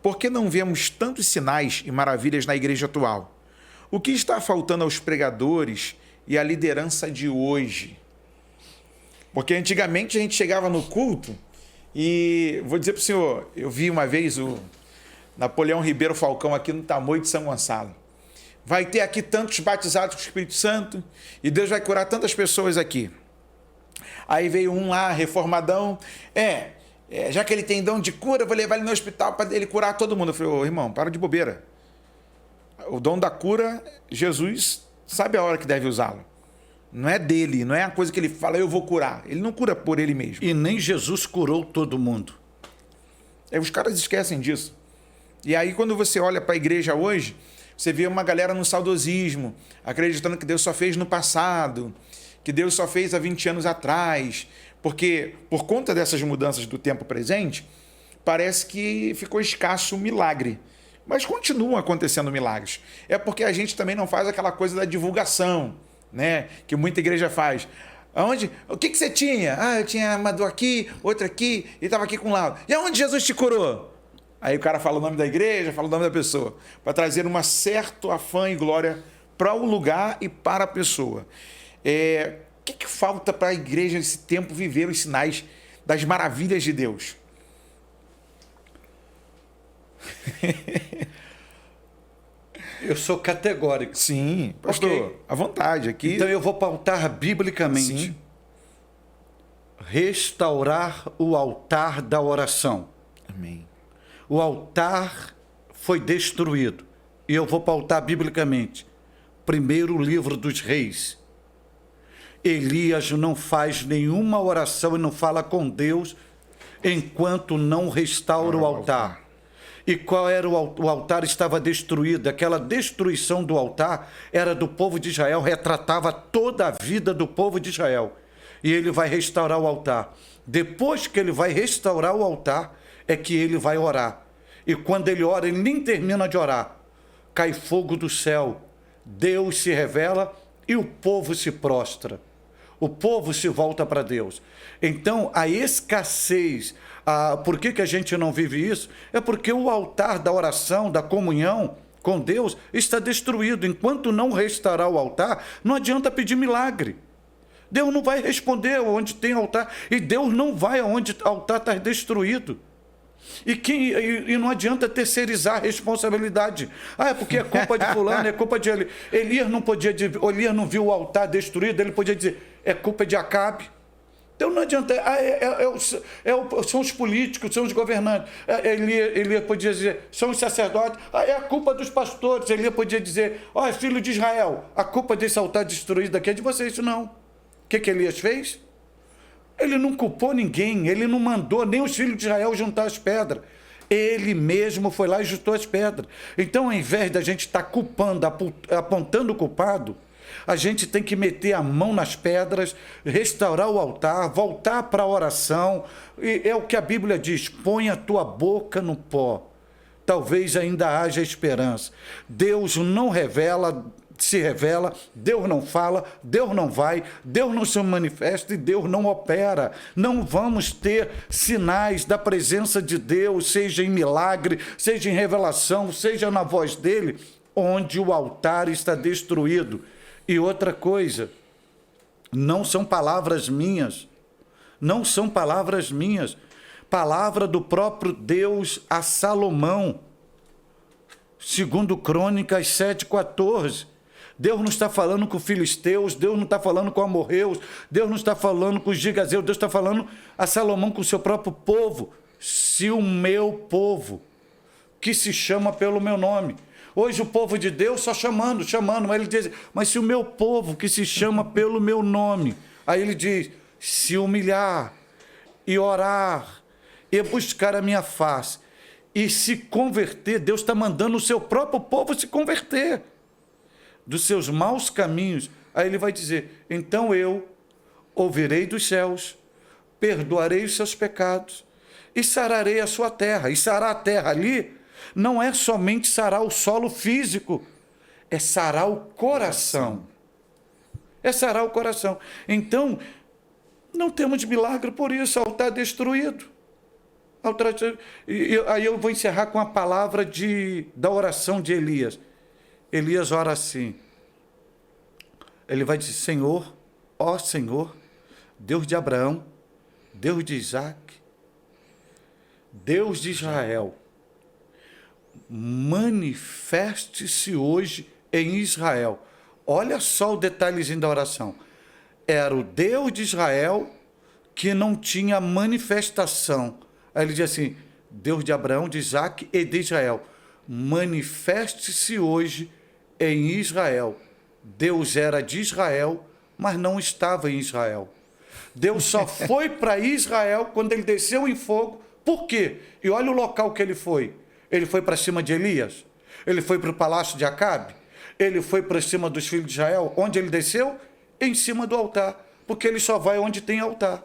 por que não vemos tantos sinais e maravilhas na igreja atual? O que está faltando aos pregadores e à liderança de hoje? Porque antigamente a gente chegava no culto e, vou dizer para o senhor, eu vi uma vez o Napoleão Ribeiro Falcão aqui no Tamoio de São Gonçalo. Vai ter aqui tantos batizados com o Espírito Santo e Deus vai curar tantas pessoas aqui. Aí veio um lá, reformadão, já que ele tem dom de cura, eu vou levar ele no hospital para ele curar todo mundo. Eu falei, ô irmão, para de bobeira. O dom da cura, Jesus sabe a hora que deve usá-lo. Não é dele, não é a coisa que ele fala, eu vou curar. Ele não cura por ele mesmo. E nem Jesus curou todo mundo. Os caras esquecem disso. E aí quando você olha para a igreja hoje, você vê uma galera no saudosismo, acreditando que Deus só fez no passado, que Deus só fez há 20 anos atrás, porque por conta dessas mudanças do tempo presente, parece que ficou escasso o milagre. Mas continuam acontecendo milagres. É porque a gente também não faz aquela coisa da divulgação, né? Que muita igreja faz. Aonde? O que você tinha? Eu tinha uma dor aqui, outra aqui, e estava aqui com o laudo. E aonde Jesus te curou? Aí o cara fala o nome da igreja, fala o nome da pessoa, para trazer um certo afã e glória para o lugar e para a pessoa. O que falta para a igreja nesse tempo viver os sinais das maravilhas de Deus? Eu sou categórico. Sim, pastor, okay. À vontade aqui. Então eu vou pautar biblicamente. Sim. Restaurar o altar da oração. Amém. O altar foi destruído. E eu vou pautar biblicamente. Primeiro livro dos Reis. Elias não faz nenhuma oração e não fala com Deus enquanto não restaura o altar. E qual era o altar? Estava destruído. Aquela destruição do altar era do povo de Israel, retratava toda a vida do povo de Israel. E ele vai restaurar o altar. Depois que ele vai restaurar o altar, é que ele vai orar. E quando ele ora, ele nem termina de orar. Cai fogo do céu. Deus se revela e o povo se prostra. O povo se volta para Deus. Então, a escassez, por que a gente não vive isso? É porque o altar da oração, da comunhão com Deus, está destruído. Enquanto não restaurar o altar, não adianta pedir milagre. Deus não vai responder onde tem altar. E Deus não vai aonde o altar está destruído. E não adianta terceirizar a responsabilidade. É porque é culpa de fulano, é culpa de ele. Elias não viu o altar destruído, ele podia dizer, é culpa de Acabe. Então não adianta, são os políticos, são os governantes. Elias podia dizer, são os sacerdotes, é a culpa dos pastores. Elias podia dizer, filho de Israel, a culpa desse altar destruído aqui é de vocês. Não. O que Elias fez? Ele não culpou ninguém, ele não mandou nem os filhos de Israel juntar as pedras. Ele mesmo foi lá e juntou as pedras. Então, ao invés da gente estar culpando, apontando o culpado, a gente tem que meter a mão nas pedras, restaurar o altar, voltar para a oração. E é o que a Bíblia diz, põe a tua boca no pó. Talvez ainda haja esperança. Deus não se revela, Deus não fala, Deus não vai, Deus não se manifesta e Deus não opera. Não vamos ter sinais da presença de Deus, seja em milagre, seja em revelação, seja na voz dele, onde o altar está destruído. E outra coisa, não são palavras minhas, não são palavras minhas, palavra do próprio Deus a Salomão, segundo Crônicas 7:14. Deus não está falando com os filisteus, Deus não está falando com amorreus, Deus não está falando com os gigazeus, Deus está falando a Salomão com o seu próprio povo. Se o meu povo, que se chama pelo meu nome. Hoje o povo de Deus só chamando, mas ele diz, mas se o meu povo que se chama pelo meu nome, aí ele diz, se humilhar e orar e buscar a minha face e se converter, Deus está mandando o seu próprio povo se converter dos seus maus caminhos. Aí ele vai dizer, então eu ouvirei dos céus, perdoarei os seus pecados e sararei a sua terra. E sarar a terra ali não é somente sarar o solo físico, é sarar o coração. É sarar o coração. Então, não temos milagre por isso, o altar destruído. Aí eu vou encerrar com a palavra da oração de Elias. Elias ora assim. Ele vai dizer: Senhor, ó Senhor, Deus de Abraão, Deus de Isaac, Deus de Israel, manifeste-se hoje em Israel. Olha só o detalhezinho da oração. Era o Deus de Israel que não tinha manifestação. Aí ele diz assim: Deus de Abraão, de Isaac e de Israel, manifeste-se hoje em Israel. Deus era de Israel, mas não estava em Israel. Deus só foi para Israel quando ele desceu em fogo. Por quê? E olha o local que ele foi. Ele foi para cima de Elias. Ele foi para o palácio de Acabe. Ele foi para cima dos filhos de Israel. Onde ele desceu? Em cima do altar. Porque ele só vai onde tem altar.